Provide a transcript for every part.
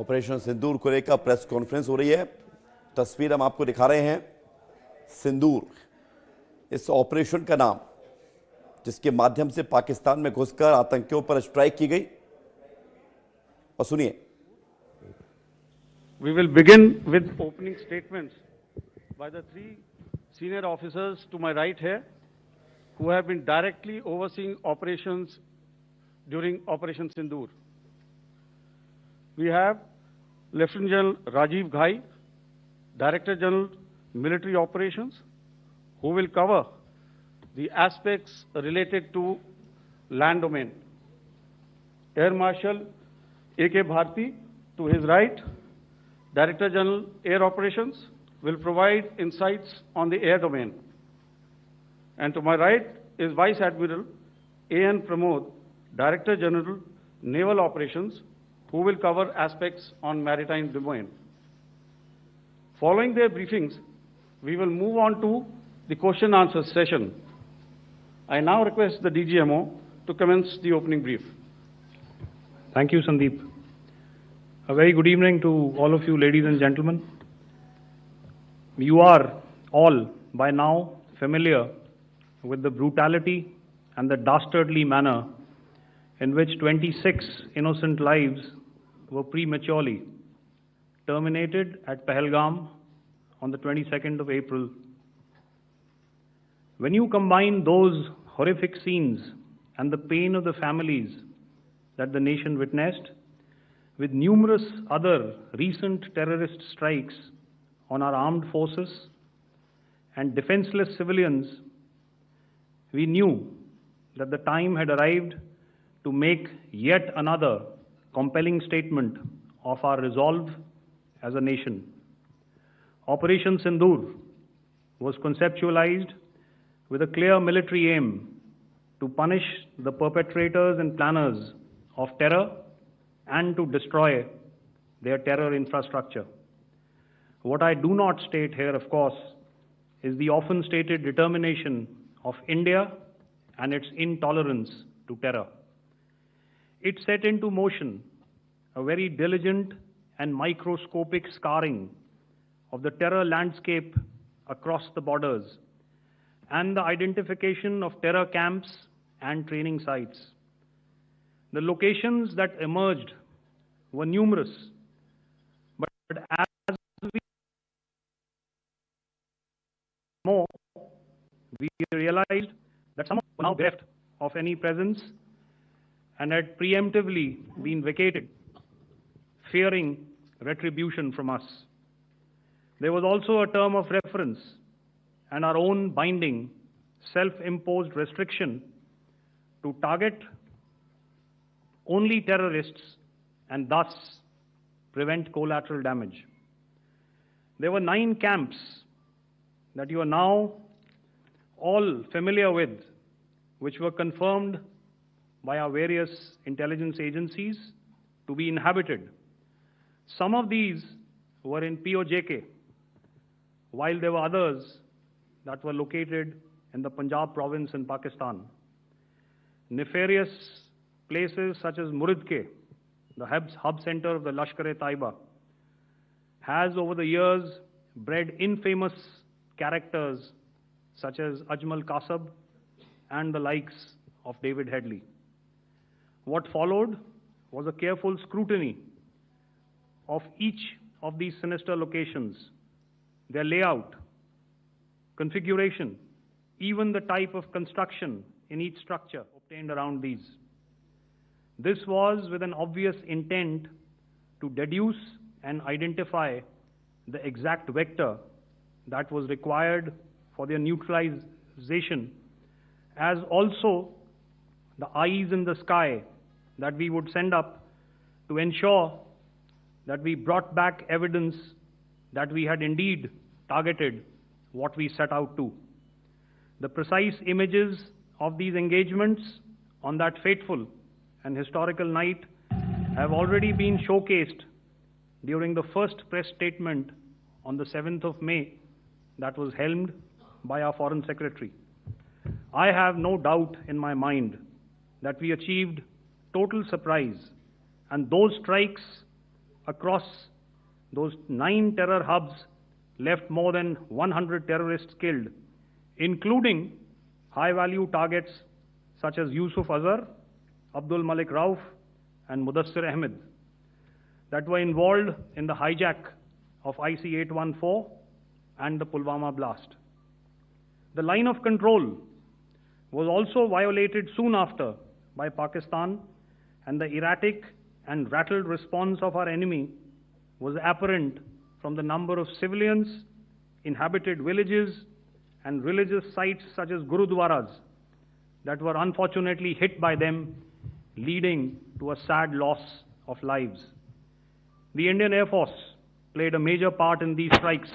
Operation सिंदूर को लेकर press conference हो रही है। तस्वीर हम आपको दिखा रहे हैं। सिंदूर इस ऑपरेशन का नाम, जिसके माध्यम से पाकिस्तान में घुसकर आतंकियों पर स्ट्राइक की गई। और सुनिए। We will begin with opening statements by the three senior officers to my right here, who have been directly overseeing operations during Operation Sindoor. We have Lieutenant General Rajiv Ghai, Director General Military Operations, who will cover the aspects related to land domain. Air Marshal A.K. Bharti, to his right, Director General Air Operations, will provide insights on the air domain. And to my right is Vice Admiral A.N. Pramod, Director General Naval Operations, who will cover aspects on maritime domain. Following their briefings, we will move on to the question answer session. I now request the DGMO to commence the opening brief. Thank you, Sandeep. A very good evening to all of you, ladies and gentlemen. You are all by now familiar with the brutality and the dastardly manner in which 26 innocent lives were prematurely terminated at Pahalgam on the 22nd of April. When you combine those horrific scenes and the pain of the families that the nation witnessed with numerous other recent terrorist strikes on our armed forces and defenseless civilians, we knew that the time had arrived to make yet another compelling statement of our resolve as a nation. Operation Sindoor was conceptualized with a clear military aim to punish the perpetrators and planners of terror and to destroy their terror infrastructure. What I do not state here, of course, is the often stated determination of India and its intolerance to terror. It set into motion a very diligent and microscopic scarring of the terror landscape across the borders and the identification of terror camps and training sites. The locations that emerged were numerous, but as we more, we realized that some were now bereft of any presence and had preemptively been vacated, fearing retribution from us. There was also a term of reference and our own binding, self-imposed restriction to target only terrorists and thus prevent collateral damage. There were 9 camps that you are now all familiar with, which were confirmed by our various intelligence agencies to be inhabited. Some of these were in POJK, while there were others that were located in the Punjab province in Pakistan. Nefarious places such as Muridke, the hub center of the Lashkar-e-Taiba, has over the years bred infamous characters such as Ajmal Kasab and the likes of David Headley. What followed was a careful scrutiny of each of these sinister locations, their layout, configuration, even the type of construction in each structure obtained around these. This was with an obvious intent to deduce and identify the exact vector that was required for their neutralization, as also the eyes in the sky that we would send up to ensure that we brought back evidence that we had indeed targeted what we set out to. The precise images of these engagements on that fateful and historical night have already been showcased during the first press statement on the 7th of May that was helmed by our Foreign Secretary. I have no doubt in my mind that we achieved total surprise, and those strikes across those 9 terror hubs left more than 100 terrorists killed, including high-value targets such as Yusuf Azhar, Abdul Malik Rauf, and Mudassir Ahmed that were involved in the hijack of IC-814 and the Pulwama blast. The line of control was also violated soon after by Pakistan, and the erratic and rattled response of our enemy was apparent from the number of civilians, inhabited villages, and religious sites such as Gurudwaras that were unfortunately hit by them, leading to a sad loss of lives. The Indian Air Force played a major part in these strikes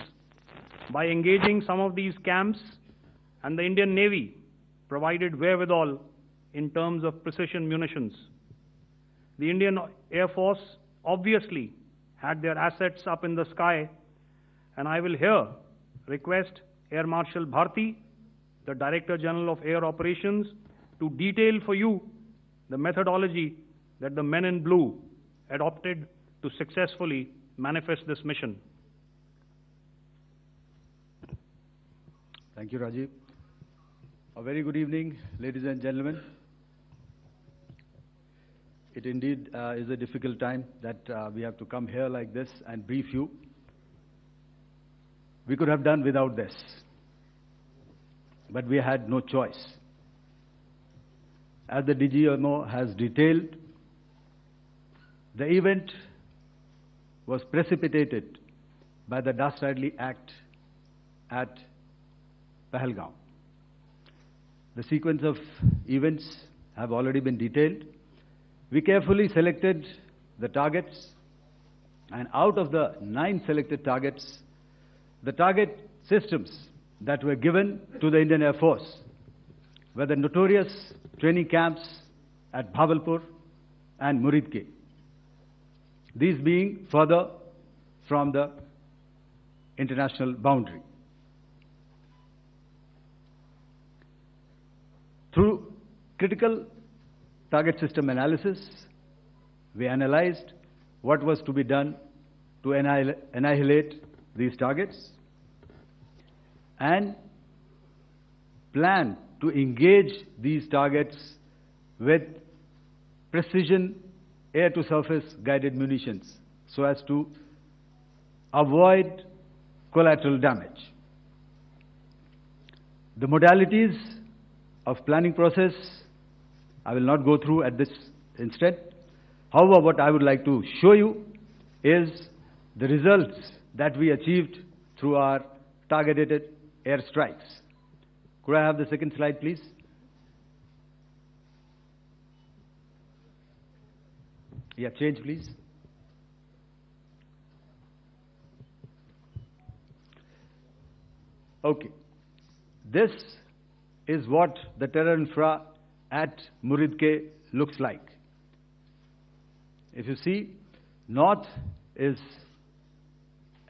by engaging some of these camps, and the Indian Navy provided wherewithal in terms of precision munitions. The Indian Air Force obviously had their assets up in the sky, and I will here request Air Marshal Bharti, the Director General of Air Operations, to detail for you the methodology that the men in blue adopted to successfully manifest this mission. Thank you, Rajiv. A very good evening, ladies and gentlemen. It indeed is a difficult time that we have to come here like this and brief you. We could have done without this, but we had no choice. As the DGMO has detailed, the event was precipitated by the dastardly act at Pahalgam. The sequence of events have already been detailed. We carefully selected the targets, and out of the 9 selected targets, the target systems that were given to the Indian Air Force were the notorious training camps at Bhavalpur and Muridke, these being further from the international boundary. Through critical target system analysis, we analyzed what was to be done to annihilate these targets and plan to engage these targets with precision air-to-surface guided munitions so as to avoid collateral damage. The modalities of planning process I will not go through at this instant. However, what I would like to show you is the results that we achieved through our targeted airstrikes. Could I have the second slide, please? Yeah, change, please. Okay. This is what the terror infra at Muridke looks like. If you see, north is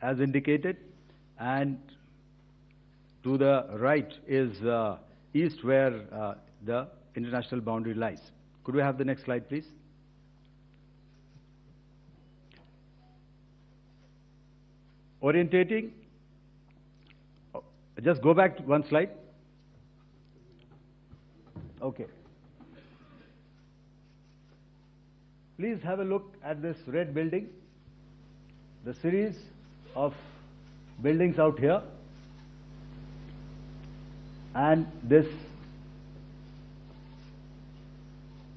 as indicated, and to the right is east, where the international boundary lies. Could we have the next slide, please? Orientating. Just go back to one slide. Okay. Please have a look at this red building, the series of buildings out here, and this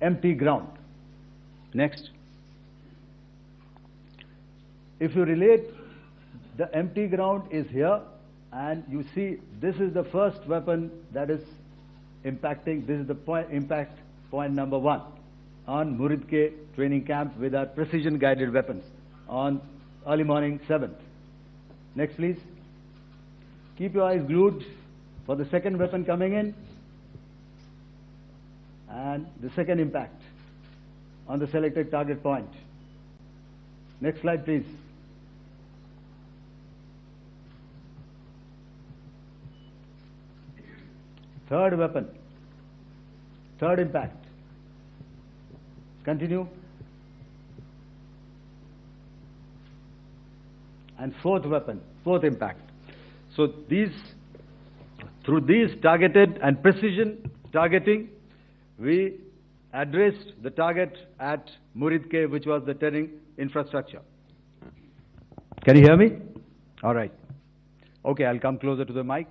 empty ground. Next. If you relate, the empty ground is here, and you see this is the first weapon that is impacting. This is the impact point number 1 on Muridke training camp with our precision guided weapons on early morning 7th. Next, please. Keep your eyes glued for the second weapon coming in and the second impact on the selected target point. Next slide, please. Third weapon, third impact. Continue. and fourth weapon, fourth impact. So through these targeted and precision targeting, we addressed the target at Muridke, which was the terrain infrastructure. Can you hear me? All right. Okay, I'll come closer to the mic.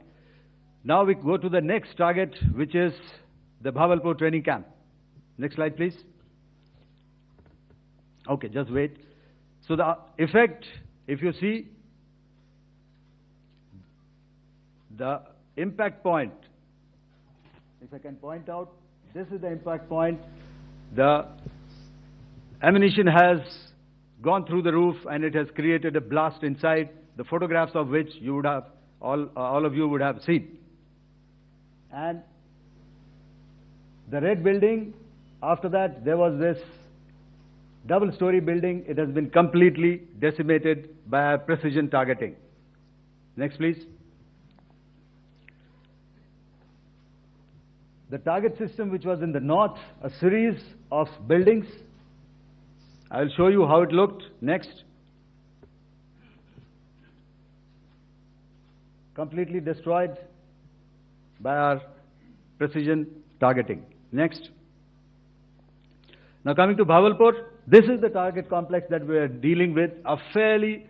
Now we go to the next target, which is the Bhavalpur training camp. Next slide, please. Okay, just wait. So the effect, if you see, the impact point, if I can point out, this is the impact point. The ammunition has gone through the roof and it has created a blast inside, the photographs of which you would have, all of you would have seen. And the red building, after that, there was this double-story building. It has been completely decimated by precision targeting. Next, please. The target system, which was in the north, a series of buildings. I'll show you how it looked. Next. Completely destroyed by our precision targeting. Next. Now coming to Bhavalpur, this is the target complex that we are dealing with, a fairly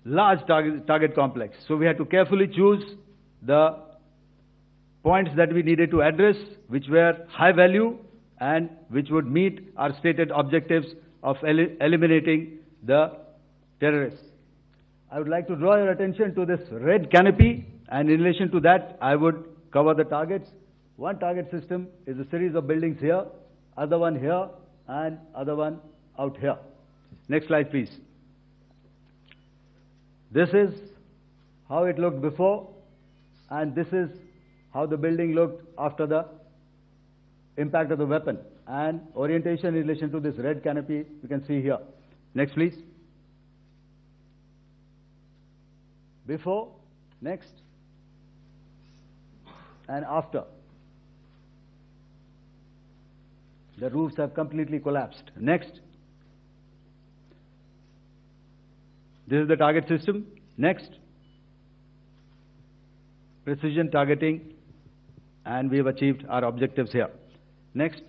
large target complex. So we had to carefully choose the points that we needed to address, which were high value and which would meet our stated objectives of eliminating the terrorists. I would like to draw your attention to this red canopy, and in relation to that, I would cover the targets. One target system is a series of buildings here, other one here, and other one out here. Next slide, please. This is how it looked before, and this is how the building looked after the impact of the weapon. And orientation in relation to this red canopy, you can see here. Next, please. Before, next, and after. The roofs have completely collapsed. Next. This is the target system. Next. Precision targeting, and we have achieved our objectives here. Next.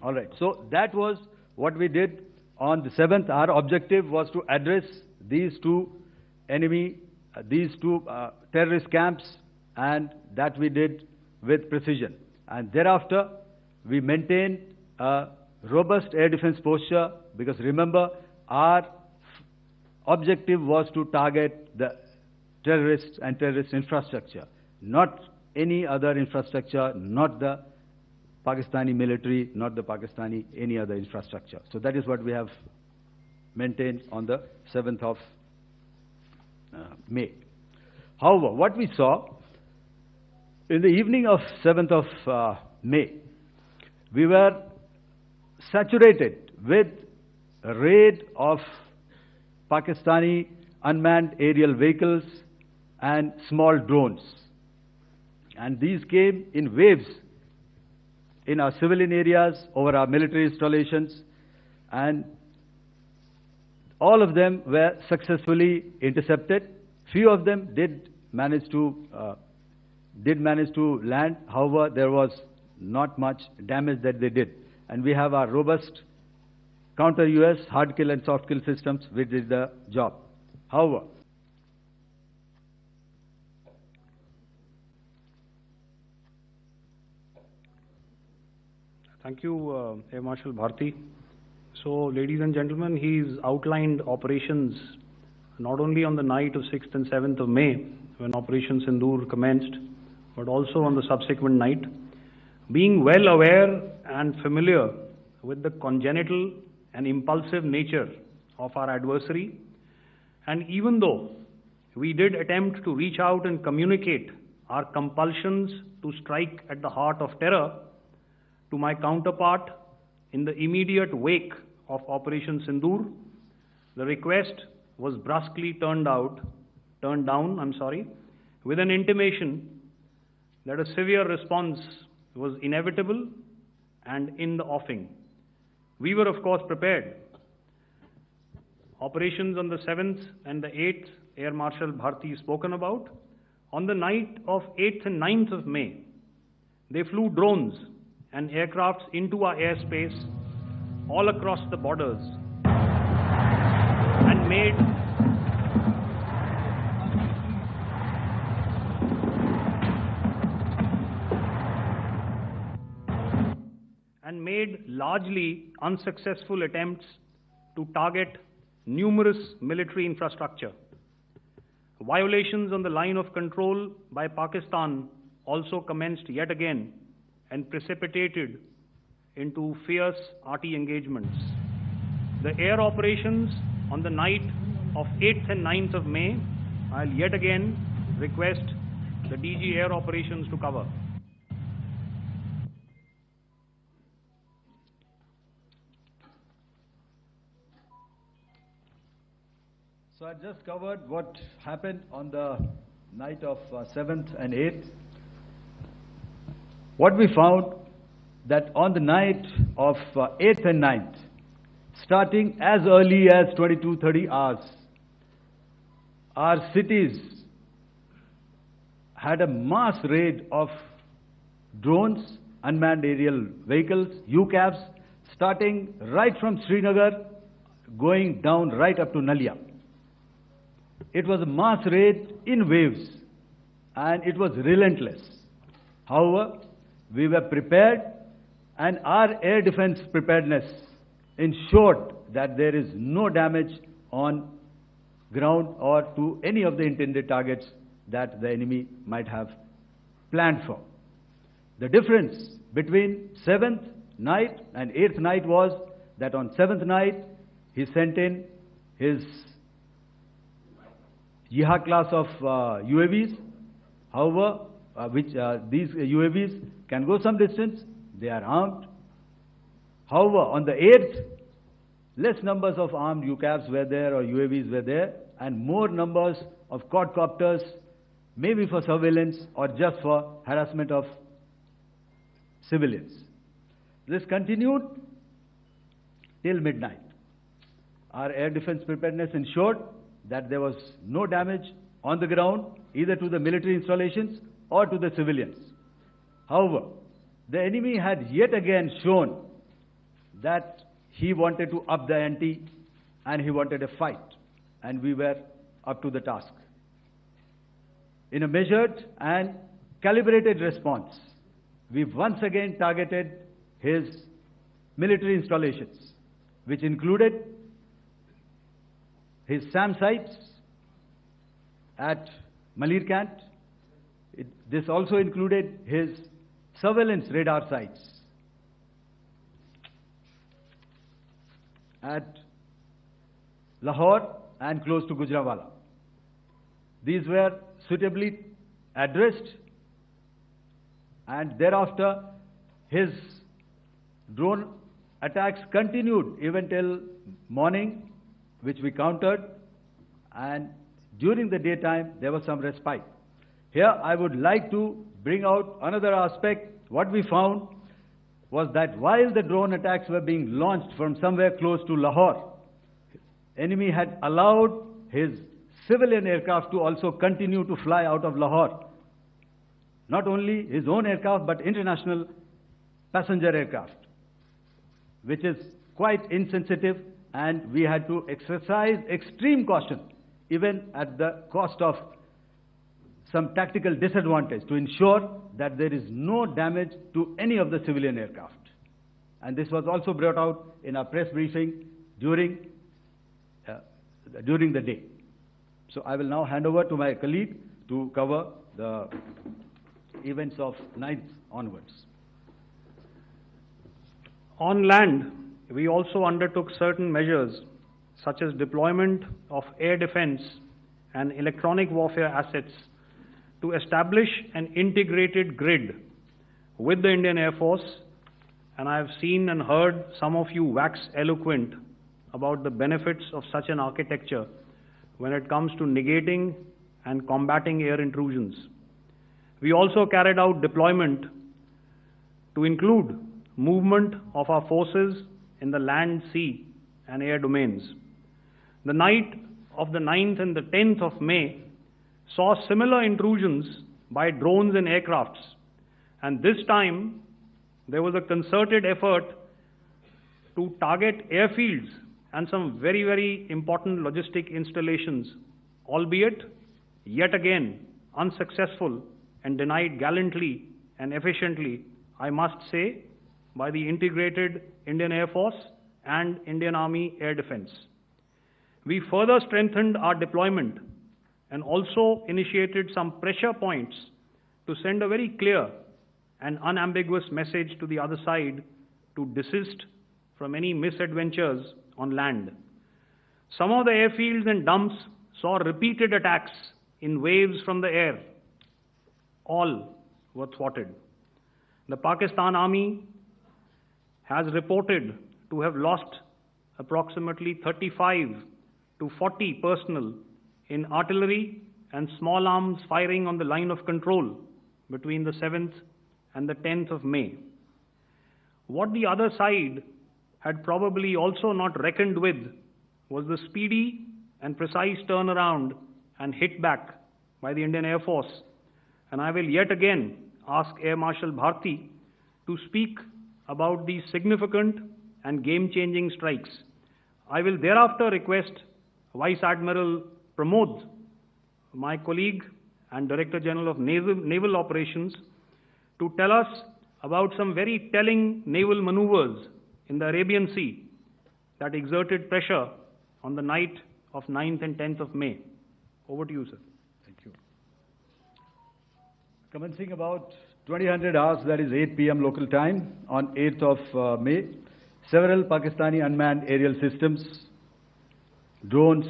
All right. So that was what we did on the 7th. Our objective was to address these two terrorist camps, and that we did with precision. And thereafter, we maintained a robust air defense posture, because remember, our objective was to target the terrorists and terrorist infrastructure, not any other infrastructure, not the Pakistani military, not the Pakistani any other infrastructure. So that is what we have maintained on the 7th of May. However, what we saw in the evening of 7th of May, we were saturated with a raid of Pakistani unmanned aerial vehicles and small drones. And these came in waves in our civilian areas, over our military installations, and all of them were successfully intercepted. Few of them did manage to land. However, there was not much damage that they did. And we have our robust counter-US hard kill and soft kill systems which did the job. However, thank you, Air Marshal Bharti. So, ladies and gentlemen, he's outlined operations not only on the night of 6th and 7th of May, when Operation Sindoor commenced, but also on the subsequent night. Being well aware and familiar with the congenital and impulsive nature of our adversary, and even though we did attempt to reach out and communicate our compulsions to strike at the heart of terror to my counterpart in the immediate wake of Operation Sindoor, the request was brusquely turned down, with an intimation that a severe response was inevitable and in the offing. We were, of course, prepared. Operations on the 7th and the 8th, Air Marshal Bharti spoken about. On the night of 8th and 9th of May, they flew drones and aircrafts into our airspace all across the borders and made largely unsuccessful attempts to target numerous military infrastructure. Violations on the line of control by Pakistan also commenced yet again and precipitated into fierce arty engagements. The air operations on the night of 8th and 9th of May, I'll yet again request the DG Air Operations to cover. So I just covered what happened on the night of 7th and 8th. What we found that on the night of 8th and 9th, starting as early as 22:30 hours, our cities had a mass raid of drones, unmanned aerial vehicles, UCAVs, starting right from Srinagar, going down right up to Nalia. It was a mass raid in waves, and it was relentless. However, we were prepared, and our air defense preparedness ensured that there is no damage on ground or to any of the intended targets that the enemy might have planned for. The difference between 7th night and 8th night was that on 7th night, he sent in his Jihad class of UAVs, however, these UAVs can go some distance, they are armed. However, on the 8th, less numbers of armed UCAVs were there or UAVs were there, and more numbers of quadcopters, maybe for surveillance or just for harassment of civilians. This continued till midnight. Our air defense preparedness ensured that there was no damage on the ground, either to the military installations or to the civilians. However, the enemy had yet again shown that he wanted to up the ante and he wanted a fight, and we were up to the task. In a measured and calibrated response, we once again targeted his military installations, which included his SAM sites at Malirkant. This also included his surveillance radar sites at Lahore and close to Gujranwala. These were suitably addressed, and thereafter his drone attacks continued even till morning, which we countered, and during the daytime there was some respite. Here I would like to bring out another aspect. What we found was that while the drone attacks were being launched from somewhere close to Lahore, enemy had allowed his civilian aircraft to also continue to fly out of Lahore. Not only his own aircraft, but international passenger aircraft, which is quite insensitive, and we had to exercise extreme caution, even at the cost of some tactical disadvantage, to ensure that there is no damage to any of the civilian aircraft. And this was also brought out in our press briefing during the day. So I will now hand over to my colleague to cover the events of 9th onwards. On land, we also undertook certain measures such as deployment of air defense and electronic warfare assets to establish an integrated grid with the Indian Air Force, and I have seen and heard some of you wax eloquent about the benefits of such an architecture when it comes to negating and combating air intrusions. We also carried out deployment to include movement of our forces in the land, sea, and air domains. The night of the 9th and the 10th of May saw similar intrusions by drones and aircrafts. And this time, there was a concerted effort to target airfields and some very, very important logistic installations, albeit yet again unsuccessful and denied gallantly and efficiently, I must say, by the integrated Indian Air Force and Indian Army Air Defense. We further strengthened our deployment and also initiated some pressure points to send a very clear and unambiguous message to the other side to desist from any misadventures on land. Some of the airfields and dumps saw repeated attacks in waves from the air. All were thwarted. The Pakistan Army has reported to have lost approximately 35 to 40 personnel in artillery and small arms firing on the line of control between the 7th and the 10th of May. What the other side had probably also not reckoned with was the speedy and precise turnaround and hit back by the Indian Air Force. And I will yet again ask Air Marshal Bharti to speak about these significant and game-changing strikes. I will thereafter request Vice Admiral Pramod, my colleague and Director General of Naval Operations, to tell us about some very telling naval maneuvers in the Arabian Sea that exerted pressure on the night of 9th and 10th of May. Over to you, sir. Thank you. Commencing about 2000 hours, that is 8 p.m. local time, on 8th of May, several Pakistani unmanned aerial systems, drones,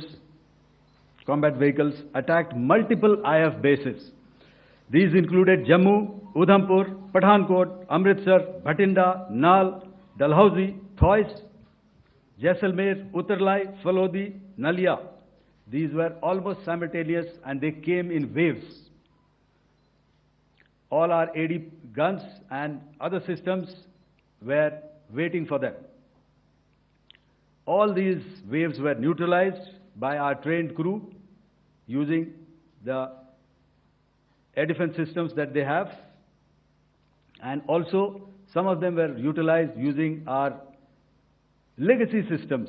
combat vehicles attacked multiple IF bases. These included Jammu, Udhampur, Pathankot, Amritsar, Bhatinda, Nal, Dalhousie, Thois, Jaisalmer, Uttarlai, Falodi, Nalia. These were almost simultaneous and they came in waves. All our AD guns and other systems were waiting for them. All these waves were neutralized by our trained crew using the air defense systems that they have, and also some of them were utilized using our legacy systems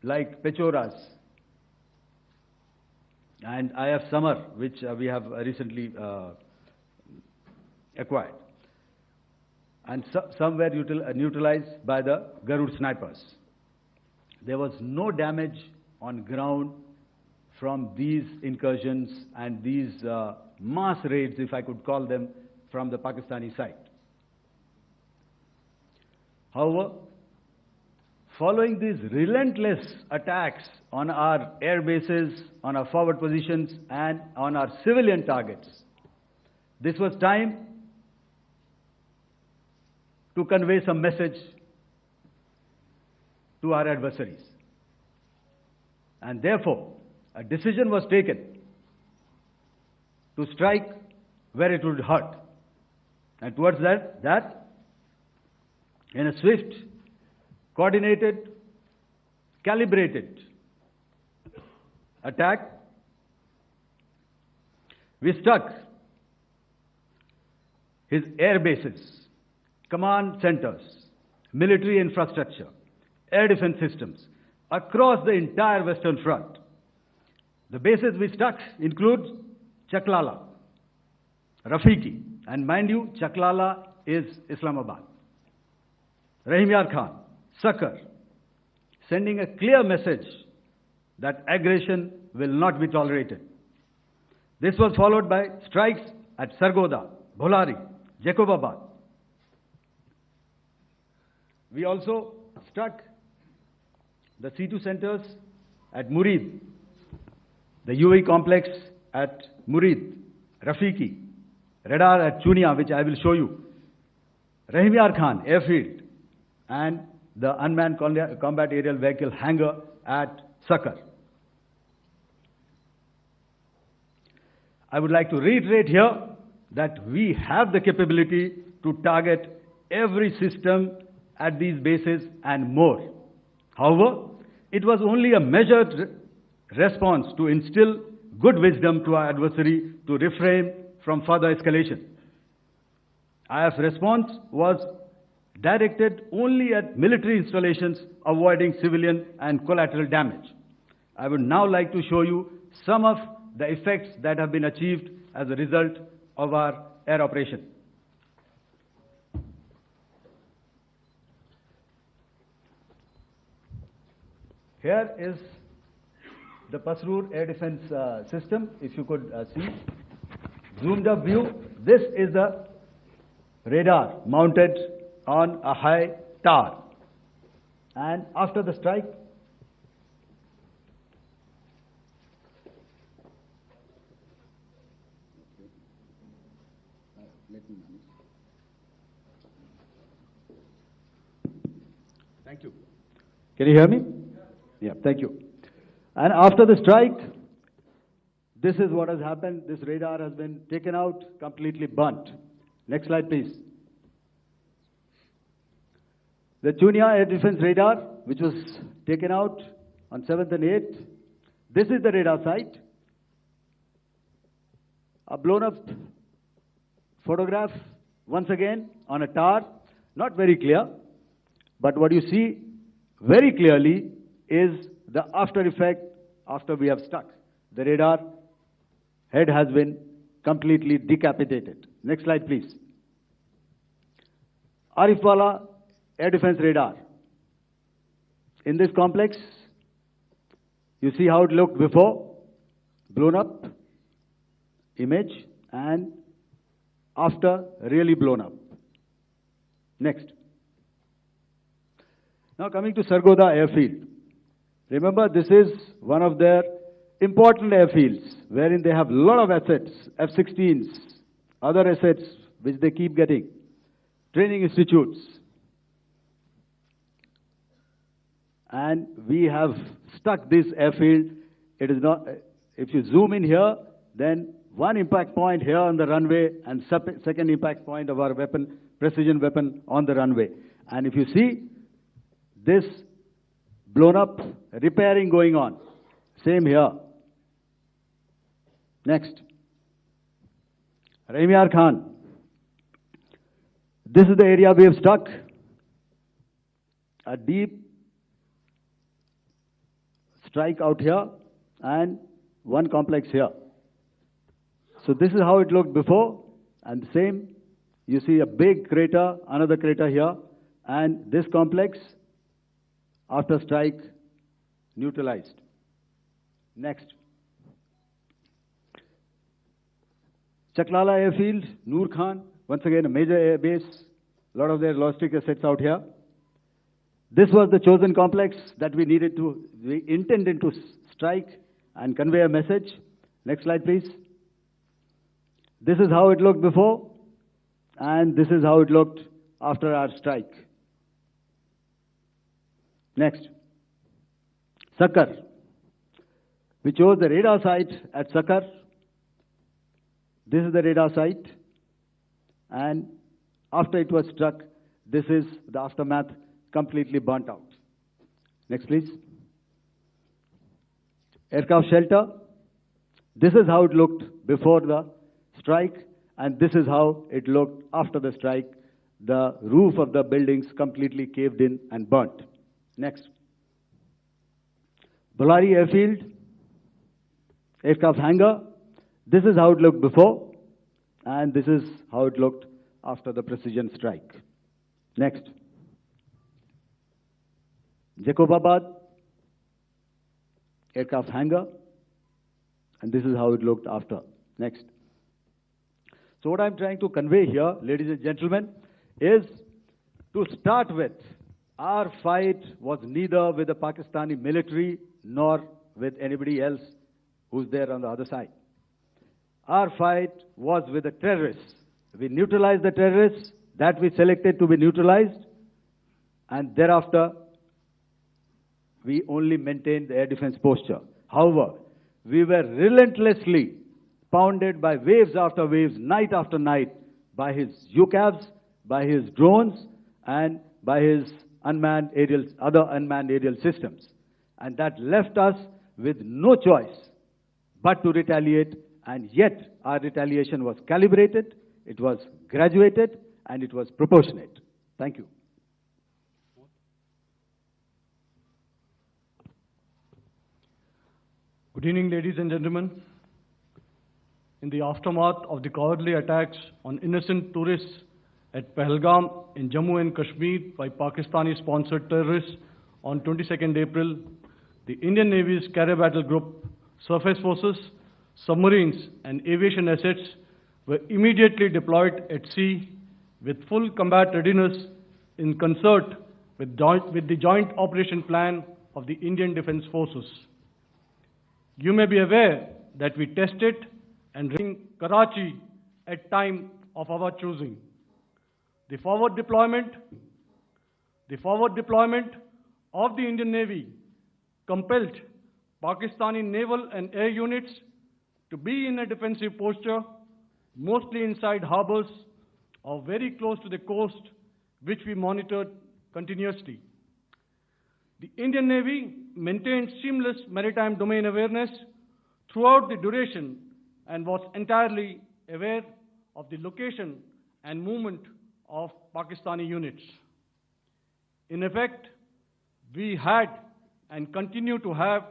like Pechoras and IF Summer, which we have recently acquired. And some were neutralized by the Garud snipers. There was no damage on ground from these incursions and these mass raids, if I could call them, from the Pakistani side. However, following these relentless attacks on our air bases, on our forward positions, and on our civilian targets, this was time to convey some message to our adversaries. And therefore, a decision was taken to strike where it would hurt. And towards that, in a swift, coordinated, calibrated attack, we struck his air bases, command centers, military infrastructure, air defense systems across the entire Western Front. The bases we struck include Chaklala, Rafiki, and mind you, Chaklala is Islamabad. Rahim Yar Khan, Sakar, sending a clear message that aggression will not be tolerated. This was followed by strikes at Sargoda, Bholari, Jacobabad. We also struck the C2 centers at Murid, the UAE complex at Murid, Rafiki, radar at Chunia, which I will show you, Rahim Yar Khan airfield, and the unmanned combat aerial vehicle hangar at Sakar. I would like to reiterate here that we have the capability to target every system at these bases and more. However, It was only a measured response to instill good wisdom to our adversary to refrain from further escalation. IF's response was directed only at military installations, avoiding civilian and collateral damage. I would now like to show you some of the effects that have been achieved as a result of our air operation. Here is the Pasrur air defense system, if you could see. Zoomed up view, this is the radar mounted on a high tower. And after the strike, thank you. Can you hear me? Yeah, thank you. And after the strike, this is what has happened. This radar has been taken out, completely burnt. Next slide, please. The Chunia air defense radar, which was taken out on 7th and 8th. This is the radar site. A blown up photograph, once again, on a tower. Not very clear, but what you see very clearly is the after effect after we have struck. The radar head has been completely decapitated. Next slide, please. Arifwala air defense radar. In this complex, you see how it looked before, blown up image, and after really blown up. Next. Now coming to Sargodha airfield. Remember, this is one of their important airfields wherein they have a lot of assets, F-16s, other assets which they keep getting, training institutes. And we have stuck this airfield. It is not, if you zoom in here, then one impact point here on the runway and second impact point of our weapon, precision weapon on the runway. And if you see this blown up, repairing going on. Same here. Next. Raimiar Khan. This is the area we have struck. A deep strike out here and one complex here. So this is how it looked before, and the same. You see a big crater, another crater here, and this complex after strike neutralized. Next. Chaklala airfield, Noor Khan, once again a major air base, a lot of their logistic assets out here. This was the chosen complex that we intended to strike and convey a message. Next slide, please. This is how it looked before, and this is how it looked after our strike. Next. Sakar. We chose the radar site at Sakar. This is the radar site, and after it was struck, this is the aftermath, completely burnt out. Next, please. Aircraft shelter. This is how it looked before the strike, and this is how it looked after the strike. The roof of the buildings completely caved in and burnt. Next. Bolari airfield, aircraft hangar. This is how it looked before, and this is how it looked after the precision strike. Next. Jacobabad, aircraft hangar, and this is how it looked after. Next. So what I'm trying to convey here, ladies and gentlemen, is to start with, our fight was neither with the Pakistani military nor with anybody else who's there on the other side. Our fight was with the terrorists. We neutralized the terrorists that we selected to be neutralized, and thereafter we only maintained the air defense posture. However, we were relentlessly pounded by waves after waves, night after night, by his UCAVs, by his drones, and by his other unmanned aerial systems. and that left us with no choice but to retaliate, and yet our retaliation was calibrated, it was graduated, and it was proportionate. Thank you. Good evening, ladies and gentlemen. In the aftermath of the cowardly attacks on innocent tourists at Pahalgam in Jammu and Kashmir by Pakistani-sponsored terrorists on 22nd April, the Indian Navy's Carrier Battle Group, surface forces, submarines, and aviation assets were immediately deployed at sea with full combat readiness in concert with the joint operation plan of the Indian Defence Forces. You may be aware that we tested and reached Karachi at time of our choosing. The forward deployment of the Indian Navy compelled Pakistani naval and air units to be in a defensive posture, mostly inside harbors or very close to the coast, which we monitored continuously. The Indian Navy maintained seamless maritime domain awareness throughout the duration and was entirely aware of the location and movement of Pakistani units. In effect, we had and continue to have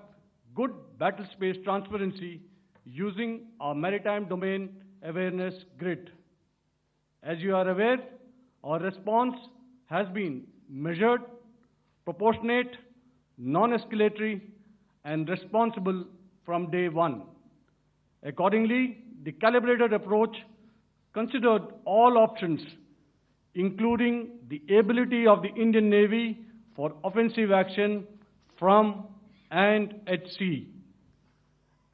good battle space transparency using our maritime domain awareness grid. As you are aware, our response has been measured, proportionate, non-escalatory, and responsible from day one. Accordingly, the calibrated approach considered all options, including the ability of the Indian Navy for offensive action from and at sea.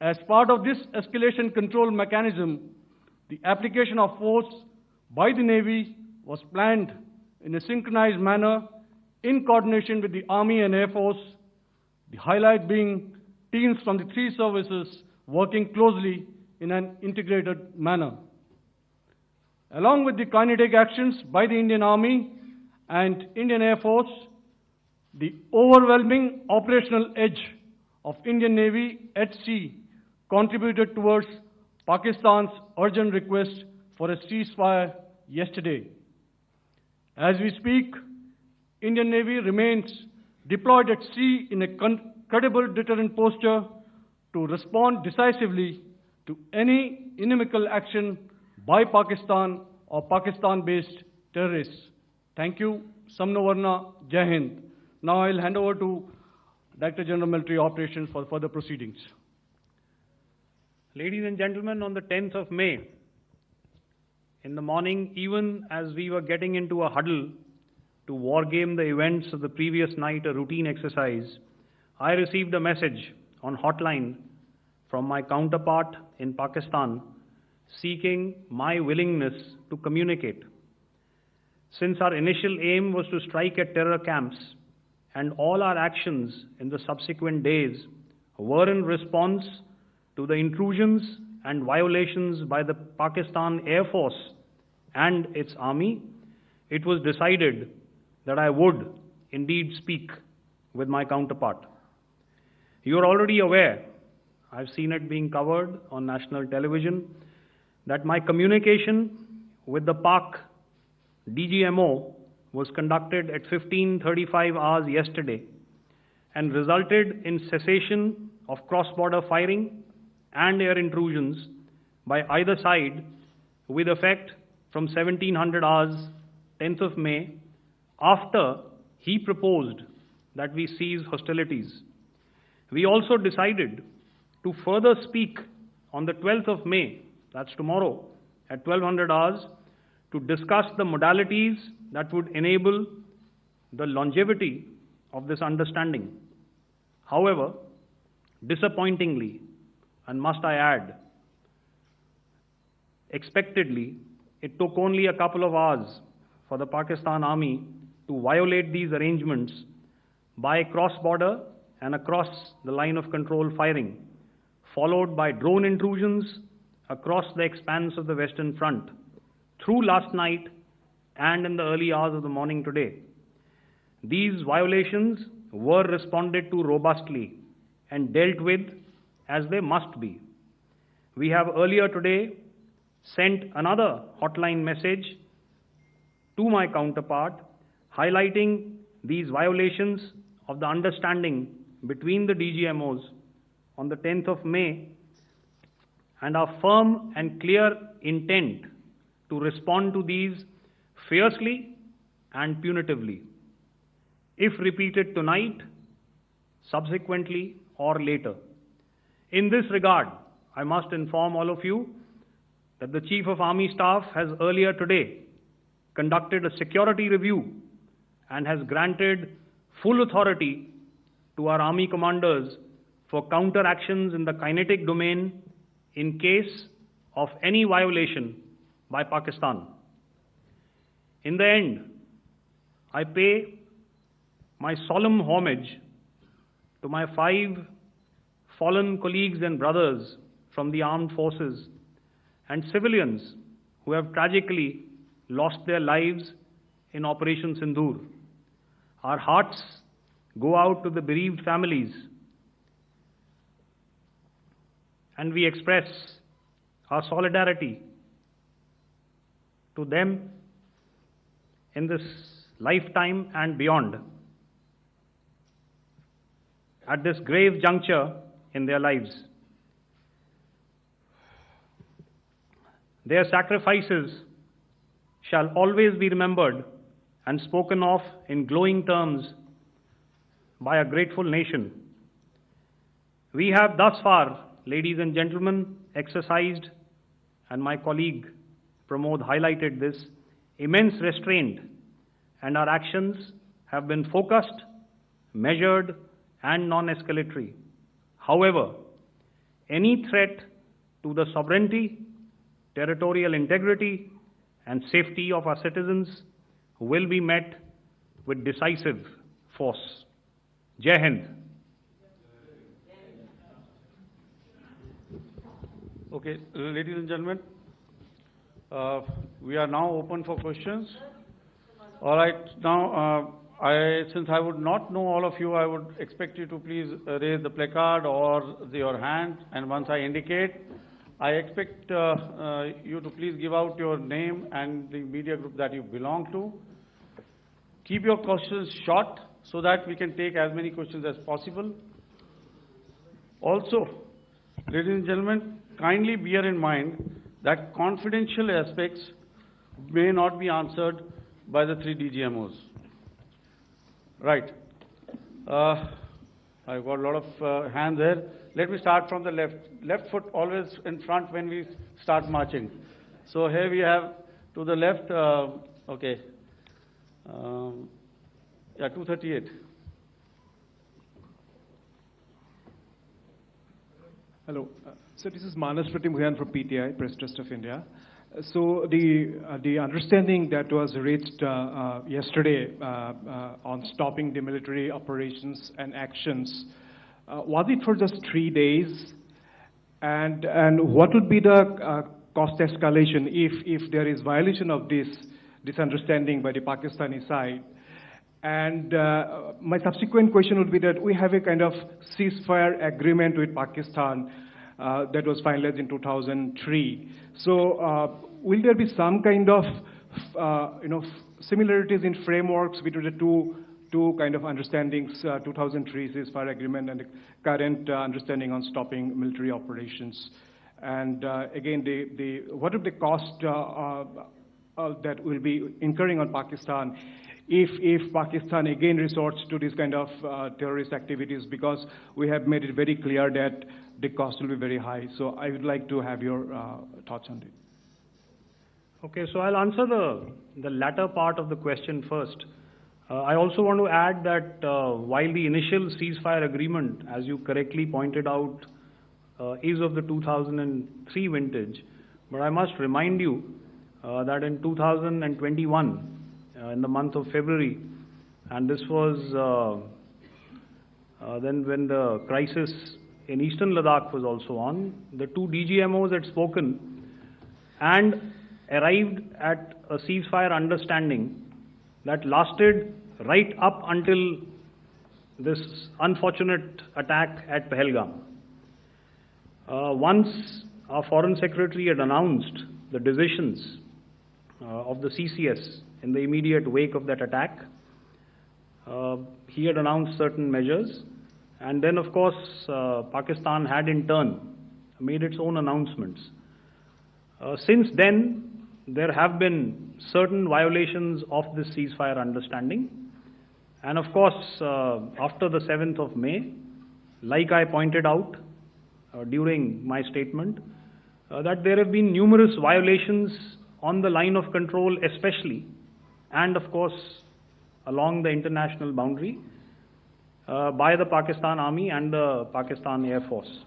As part of this escalation control mechanism, the application of force by the Navy was planned in a synchronized manner in coordination with the Army and Air Force, the highlight being teams from the three services working closely in an integrated manner. Along with the kinetic actions by the Indian Army and Indian Air Force, the overwhelming operational edge of Indian Navy at sea contributed towards Pakistan's urgent request for a ceasefire yesterday. As we speak, Indian Navy remains deployed at sea in a credible deterrent posture to respond decisively to any inimical action by Pakistan or Pakistan-based terrorists. Thank you. Samno Varna, Jai Hind. Now I'll hand over to Director General Military Operations for further proceedings. Ladies and gentlemen, on the 10th of May, in the morning, even as we were getting into a huddle to wargame the events of the previous night, a routine exercise, I received a message on hotline from my counterpart in Pakistan seeking my willingness to communicate. Since our initial aim was to strike at terror camps, and all our actions in the subsequent days were in response to the intrusions and violations by the Pakistan Air Force and its army, it was decided that I would indeed speak with my counterpart. You are already aware, I've seen it being covered on national television, that my communication with the Pak DGMO was conducted at 15:35 hours yesterday and resulted in cessation of cross-border firing and air intrusions by either side with effect from 1700 hours, 10th of May, after he proposed that we cease hostilities. We also decided to further speak on the 12th of May, that's tomorrow, at 1200 hours, to discuss the modalities that would enable the longevity of this understanding. However, disappointingly, and must I add, expectedly, it took only a couple of hours for the Pakistan Army to violate these arrangements by cross-border and across the line of control firing, followed by drone intrusions across the expanse of the Western Front through last night and in the early hours of the morning today. These violations were responded to robustly and dealt with as they must be. We have earlier today sent another hotline message to my counterpart highlighting these violations of the understanding between the DGMOs on the 10th of May and our firm and clear intent to respond to these fiercely and punitively, if repeated tonight, subsequently, or later. In this regard, I must inform all of you that the Chief of Army Staff has earlier today conducted a security review and has granted full authority to our Army commanders for counter-actions in the kinetic domain in case of any violation by Pakistan. In the end, I pay my solemn homage to my 5 fallen colleagues and brothers from the armed forces and civilians who have tragically lost their lives in Operation Sindoor. Our hearts go out to the bereaved families, and we express our solidarity to them in this lifetime and beyond, at this grave juncture in their lives. Their sacrifices shall always be remembered and spoken of in glowing terms by a grateful nation. We have thus far, ladies and gentlemen, exercised, and my colleague Pramod highlighted this, immense restraint, and our actions have been focused, measured, and non-escalatory. However, any threat to the sovereignty, territorial integrity, and safety of our citizens will be met with decisive force. Jai Hind. Okay, ladies and gentlemen, we are now open for questions. All right, now since I would not know all of you, I would expect you to please raise the placard or your hand, and once I indicate, I expect you to please give out your name and the media group that you belong to. Keep your questions short so that we can take as many questions as possible. Also, ladies and gentlemen, kindly bear in mind that confidential aspects may not be answered by the 3 DGMOs. Right. I've got a lot of hands there. Let me start from the left. Left foot always in front when we start marching. So here we have to the left, okay. Yeah, 238. Hello. So this is Manas Pratimhuyan from PTI, Press Trust of India. So the understanding that was reached yesterday on stopping the military operations and actions, was it for just 3 days? And what would be the cost escalation if there is violation of this understanding by the Pakistani side? And my subsequent question would be that we have a kind of ceasefire agreement with Pakistan that was finalized in 2003. So will there be some kind of similarities in frameworks between the two kind of understandings, 2003 ceasefire agreement and the current understanding on stopping military operations? And again, what are the cost that will be incurring on Pakistan if Pakistan again resorts to this kind of terrorist activities, because we have made it very clear that the cost will be very high. So I would like to have your thoughts on it. Okay, so I'll answer the latter part of the question first. I also want to add that while the initial ceasefire agreement, as you correctly pointed out, is of the 2003 vintage, but I must remind you that in 2021, in the month of February, and this was then when the crisis in eastern Ladakh was also on, the 2 DGMOs had spoken and arrived at a ceasefire understanding that lasted right up until this unfortunate attack at Pahalgam. Once our Foreign Secretary had announced the decisions of the CCS in the immediate wake of that attack, he had announced certain measures, and then of course Pakistan had in turn made its own announcements. Since then, there have been certain violations of this ceasefire understanding, and of course after the 7th of May, like I pointed out during my statement, that there have been numerous violations on the line of control especially, and of course along the international boundary by the Pakistan Army and the Pakistan Air Force.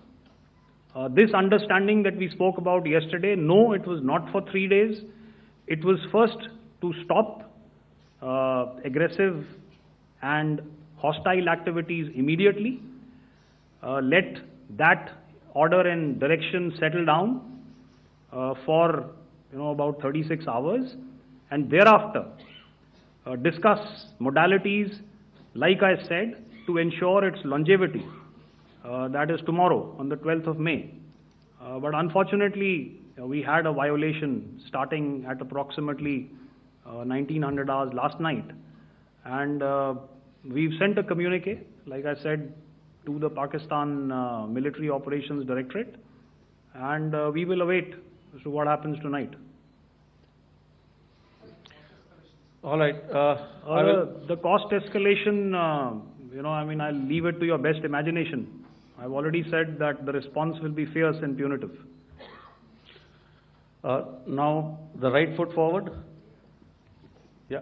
This understanding that we spoke about yesterday, no, it was not for 3 days. It was first to stop aggressive and hostile activities immediately, let that order and direction settle down for about 36 hours, and thereafter discuss modalities, like I said, to ensure its longevity. That is tomorrow, on the 12th of May. But unfortunately, we had a violation starting at approximately 1900 hours last night. And we've sent a communique, like I said, to the Pakistan Military Operations Directorate. And we will await as to what happens tonight. All right. The cost escalation, I'll leave it to your best imagination. I've already said that the response will be fierce and punitive. Now, the right foot forward. Yeah.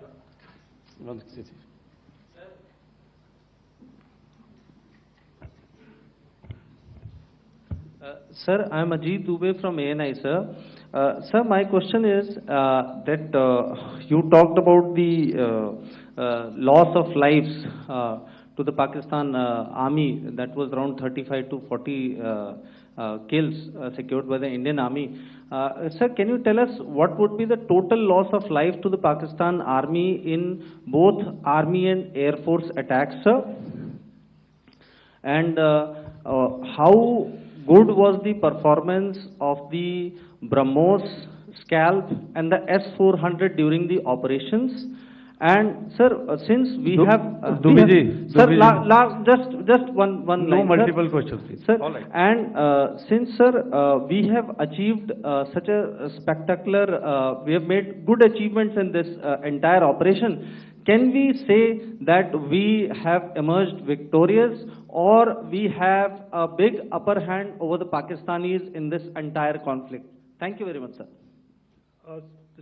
Sir, I am Ajit Dubey from ANI, sir. Sir, my question is that you talked about the loss of lives to the Pakistan Army, that was around 35 to 40 kills secured by the Indian Army. Sir, can you tell us what would be the total loss of life to the Pakistan Army in both Army and Air Force attacks, sir? And how good was the performance of the BrahMos, Scalp and the S-400 during the operations? And sir, since we have just one line, no multiple questions, please. Sir. All right. And since sir, we have achieved such a spectacular, we have made good achievements in this entire operation, can we say that we have emerged victorious, or we have a big upper hand over the Pakistanis in this entire conflict? Thank you very much, sir.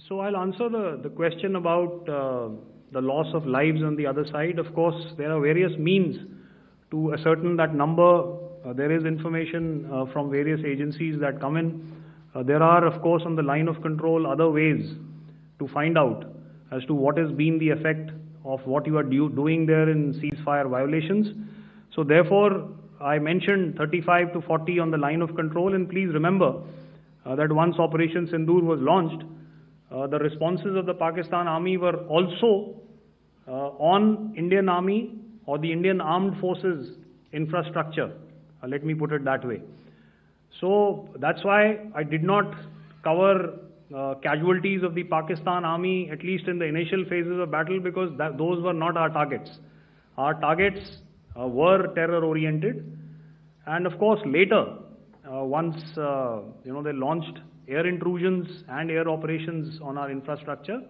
So I'll answer the question about the loss of lives on the other side. Of course, there are various means to ascertain that number. There is information from various agencies that come in. There are, of course, on the line of control, other ways to find out as to what has been the effect of what you are doing there in ceasefire violations. So therefore, I mentioned 35 to 40 on the line of control, and please remember that once Operation Sindoor was launched, the responses of the Pakistan Army were also on Indian Army or the Indian Armed Forces infrastructure. Let me put it that way. So that's why I did not cover casualties of the Pakistan Army, at least in the initial phases of battle, because those were not our targets. Our targets were terror-oriented, and of course later, once they launched air intrusions and air operations on our infrastructure,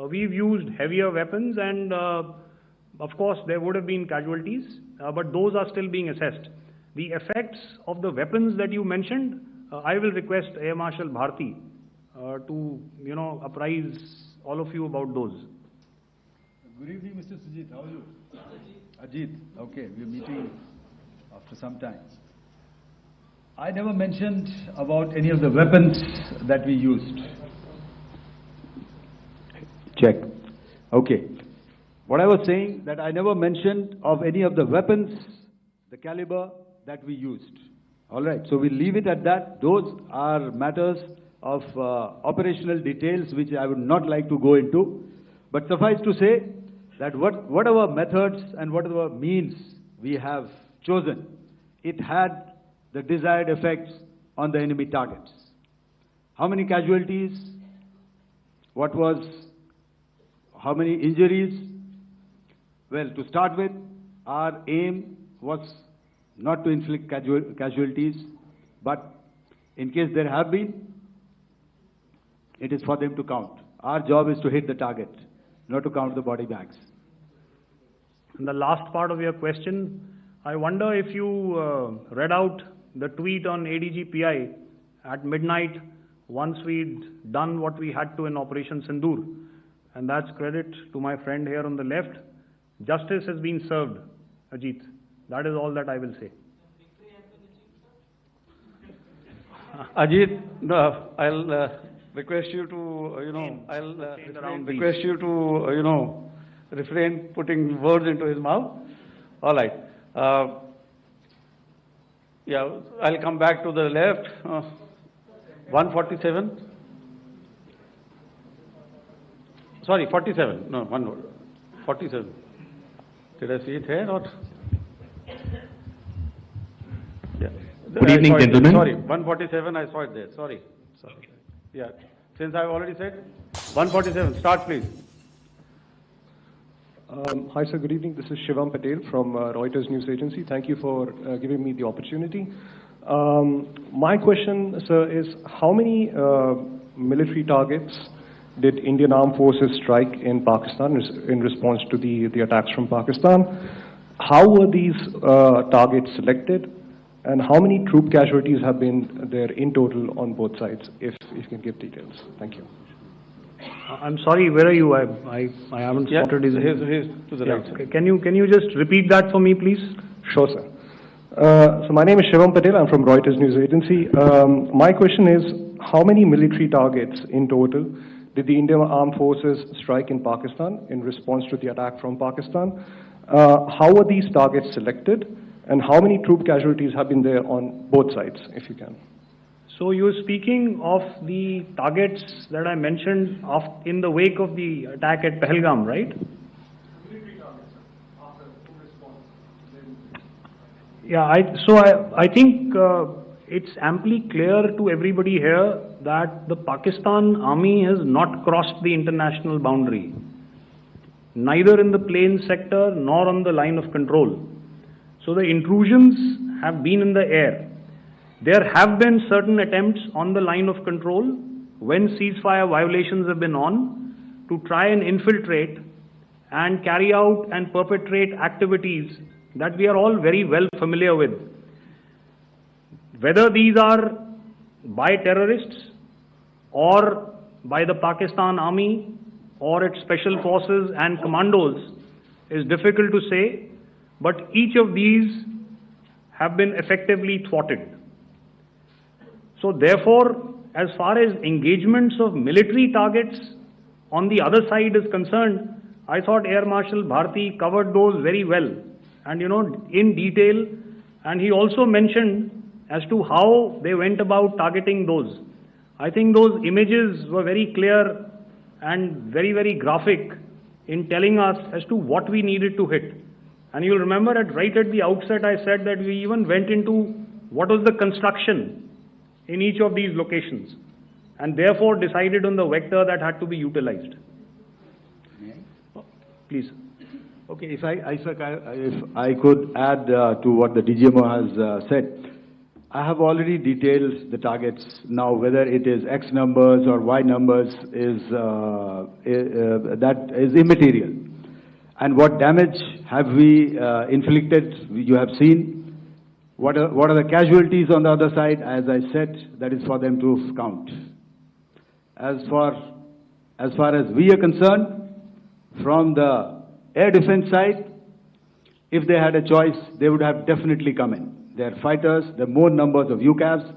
we've used heavier weapons, and of course there would have been casualties, but those are still being assessed. The effects of the weapons that you mentioned, I will request Air Marshal Bharti to apprise all of you about those. Good evening, Mr. Sujit. How are you? Ajit. Okay, we're meeting after some time. I never mentioned about any of the weapons that we used. Check. Okay. What I was saying, that I never mentioned of any of the weapons, the caliber that we used. All right. So we'll leave it at that. Those are matters of operational details which I would not like to go into. But suffice to say that whatever methods and whatever means we have chosen, it had the desired effects on the enemy targets. How many casualties? How many injuries? Well, to start with, our aim was not to inflict casualties, but in case there have been, it is for them to count. Our job is to hit the target, not to count the body bags. And the last part of your question, I wonder if you read out the tweet on ADG-PI at midnight once we'd done what we had to in Operation Sindoor. And that's credit to my friend here on the left. Justice has been served, Ajit. That is all that I will say. Ajit, I'll request you to, request you to, refrain putting words into his mouth. All right. Yeah, I'll come back to the left. 147. Sorry, 47. No, 47. Did I see it here or? Yeah. Good evening, gentlemen. Sorry, 147, I saw it there. Sorry. Yeah. Since I've already said 147, start please. Hi, sir. Good evening. This is Shivam Patel from Reuters News Agency. Thank you for giving me the opportunity. My question, sir, is how many military targets did Indian Armed Forces strike in Pakistan in response to the attacks from Pakistan? How were these targets selected? And how many troop casualties have been there in total on both sides, if you can give details? Thank you. I'm sorry, where are you? I haven't spotted his... Here's to the right. Okay. Can you just repeat that for me, please? Sure, sir. So my name is Shivam Patel. I'm from Reuters News Agency. My question is, how many military targets in total did the Indian Armed Forces strike in Pakistan in response to the attack from Pakistan? How were these targets selected? And how many troop casualties have been there on both sides, if you can? So you're speaking of the targets that I mentioned in the wake of the attack at Pahalgam, right? Military targets, after response. Yeah, I think it's amply clear to everybody here that the Pakistan army has not crossed the international boundary, neither in the plain sector nor on the line of control. So the intrusions have been in the air. There have been certain attempts on the line of control when ceasefire violations have been on to try and infiltrate and carry out and perpetrate activities that we are all very well familiar with. Whether these are by terrorists or by the Pakistan army or its special forces and commandos is difficult to say, but each of these have been effectively thwarted. So therefore, as far as engagements of military targets on the other side is concerned, I thought Air Marshal Bharti covered those very well and in detail, and he also mentioned as to how they went about targeting those. I think those images were very clear and very, very graphic in telling us as to what we needed to hit. And you'll remember right at the outset I said that we even went into what was the construction in each of these locations and therefore decided on the vector that had to be utilized. Please. Okay, if I could add to what the DGMO has said, I have already detailed the targets. Now, whether it is X numbers or Y numbers that is immaterial. And what damage have we inflicted? You have seen. What are the casualties on the other side? As I said, that is for them to count. As far as we are concerned, from the air defense side, if they had a choice, they would have definitely come in. They are fighters, there are more numbers of UCAVs.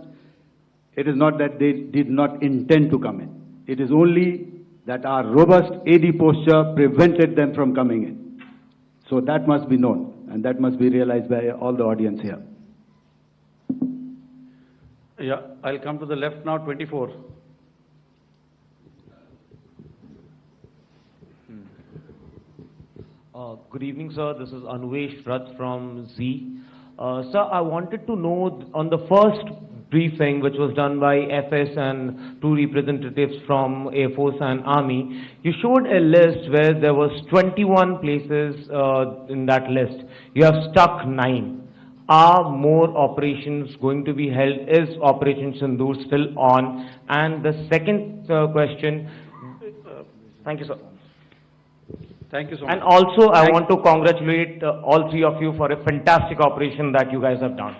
It is not that they did not intend to come in. It is only that our robust AD posture prevented them from coming in. So that must be known, and that must be realized by all the audience here. Yeah, I'll come to the left now, 24. Good evening, sir. This is Anvesh Rath from Z. Sir, I wanted to know on the first briefing, which was done by FS and two representatives from Air Force and Army, you showed a list where there was 21 places in that list. You have stuck 9. Are more operations going to be held? Is Operation Sindoor still on? And the second question, thank you, sir. Thank you so much. And also, I want to congratulate all three of you for a fantastic operation that you guys have done.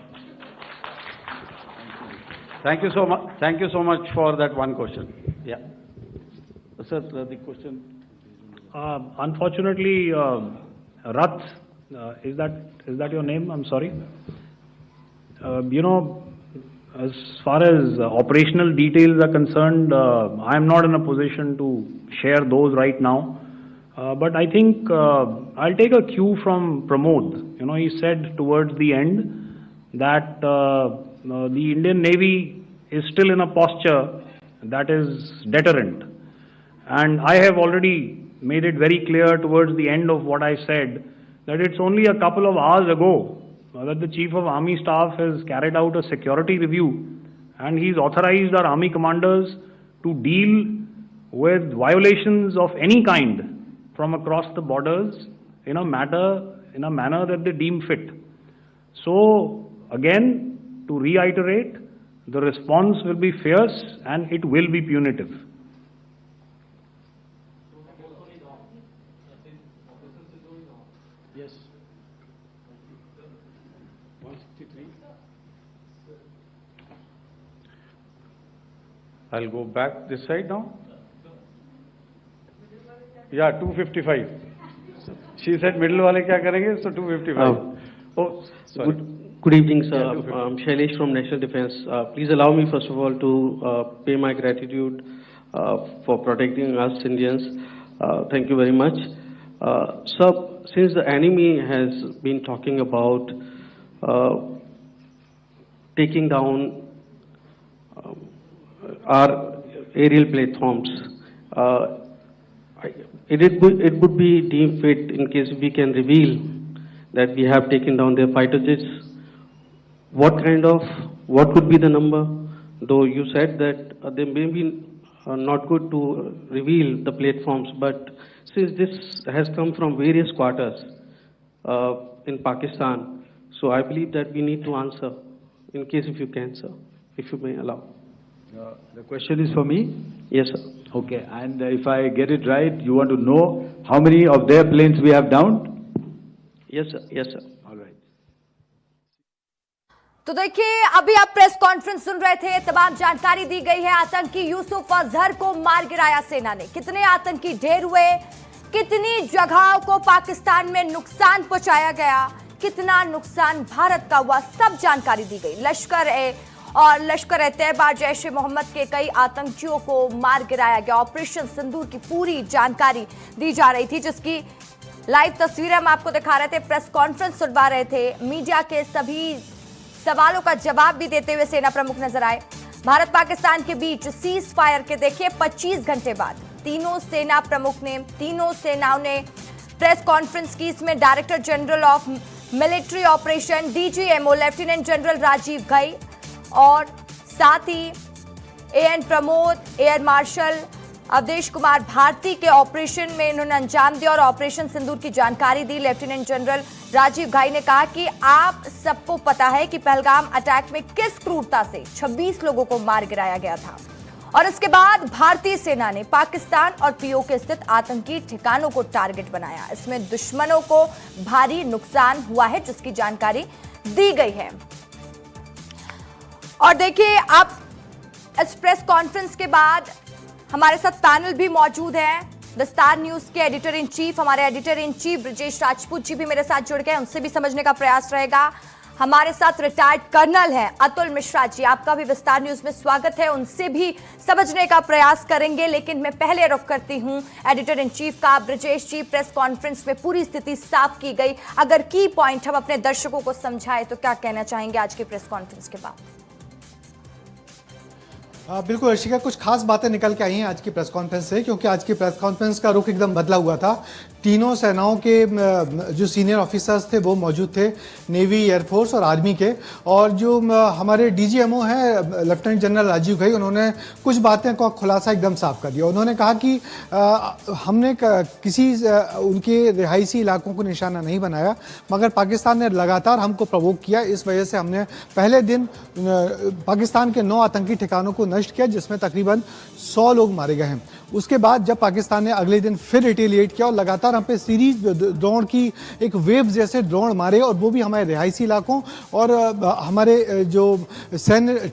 Thank you so much. Thank you so much for that one question. Yeah. Sir, the question. Unfortunately, Rath, is that your name? I'm sorry. As far as operational details are concerned, I am not in a position to share those right now. But I think I'll take a cue from Pramod. He said towards the end that the Indian Navy is still in a posture that is deterrent. And I have already made it very clear towards the end of what I said that it's only a couple of hours ago that the Chief of Army Staff has carried out a security review and he's authorized our Army commanders to deal with violations of any kind from across the borders in a manner that they deem fit. So again, to reiterate, the response will be fierce and it will be punitive. Yes. 163. I'll go back this side now. Yeah, 255. She said middle wale kya karenge? So 255. Oh, sorry. Good evening, sir. I'm Shailesh from National Defense. Please allow me, first of all, to pay my gratitude for protecting us Indians. Thank you very much. Sir, since the enemy has been talking about taking down our aerial platforms, it would be deemed fit in case we can reveal that we have taken down their fighter jets. What could be the number? Though you said that they may be not good to reveal the platforms, but since this has come from various quarters in Pakistan, so I believe that we need to answer, in case if you can, sir, if you may allow. The question is for me? Yes, sir. Okay, and if I get it right, you want to know how many of their planes we have downed? Yes, sir. Yes, sir. All right. तो देखिए, अभी आप press conference सुन रहे थे, तमाम जानकारी दी गई है। आतंकी यूसुफ अजहर को मार गिराया सेना ने। कितने आतंकी ढेर हुए, कितनी जगहों को पाकिस्तान में नुकसान पहुंचाया गया, कितना नुकसान भारत का हुआ, सब जानकारी दी गई। लश्कर तैयबा जैश ए मोहम्मद के कई आतंकियों को मार गिराया गया। ऑपरेशन सिंदूर की पूरी जानकारी दी जा रही थी, जिसकी लाइव तस्वीरें हम आपको दिखा रहे थे। प्रेस कॉन्फ्रेंस सुनवा रहे थे, मीडिया के सभी सवालों का जवाब भी देते हुए सेना प्रमुख नजर आए। भारत पाकिस्तान के बीच सीज फायर के देखिए 25 घंटे बाद तीनों सेना प्रमुख ने, तीनों सेनाओं ने प्रेस कॉन्फ्रेंस की। इसमें director general of military operation DGMO lieutenant general Rajiv Ghai और साथ ही AN Pramod, air marshal Awadhesh Kumar Bharti के ऑपरेशन में इन्होंने अंजाम दिया और ऑपरेशन सिंदूर की जानकारी दी। लेफ्टिनेंट जनरल राजीव घई ने कहा कि आप सबको पता है कि पहलगाम अटैक में किस क्रूरता से 26 लोगों को मार गिराया गया था और इसके बाद भारतीय सेना ने पाकिस्तान और POK स्थित आतंकी ठिकानों को टारगेट बनाया। इसमें दुश्मनों को भारी नुकसान हुआ है, जिसकी जानकारी दी गई है। और देखिए, आप इस प्रेस कॉन्फ्रेंस के बाद हमारे साथ पैनल भी मौजूद है। विस्तार न्यूज के एडिटर इन चीफ, हमारे editor in chief Brajesh Rajput ji भी मेरे साथ जुड़ गए, उनसे भी समझने का प्रयास रहेगा। हमारे साथ रिटायर्ड कर्नल हैं अतुल मिश्रा जी, आपका भी विस्तार न्यूज में स्वागत है, उनसे भी समझने का प्रयास करेंगे। लेकिन मैं पहले रुख करती हूं एडिटर इन चीफ का। ब्रजेश जी, प्रेस कॉन्फ्रेंस में पूरी स्थिति साफ की गई, अगर की पॉइंट हम अपने दर्शकों को समझाएं तो क्या कहना चाहेंगे आज की प्रेस कॉन्फ्रेंस के बाद? बिल्कुल अर्शिका, कुछ खास बातें निकल के आई हैं आज की प्रेस कॉन्फ्रेंस से, क्योंकि आज की प्रेस कॉन्फ्रेंस का रुख एकदम बदला हुआ था। तीनों सेनाओं के जो सीनियर ऑफिसर्स थे वो मौजूद थे, नेवी, एयरफोर्स और आर्मी के। और जो हमारे डीजीएमओ हैं लेफ्टिनेंट जनरल राजीव घई, उन्होंने कुछ बातें का खुलासा एकदम साफ कर दिया। उन्होंने कहा कि हमने किसी उनके रिहायशी इलाकों को निशाना नहीं बनाया, मगर पाकिस्तान ने लगातार हमको प्रवोक किया। इस वजह से हमने पहले दिन पाकिस्तान के 9 आतंकी ठिकानों को नष्ट किया, जिसमें तकरीबन 100 लोग मारे गए हैं। उसके बाद जब पाकिस्तान ने अगले दिन फिर रिटेलिएट किया और लगातार हम पे सीरीज ड्रोन की एक वेव जैसे ड्रोन मारे, और वो भी हमारे रिहायशी इलाकों और हमारे जो सैन्य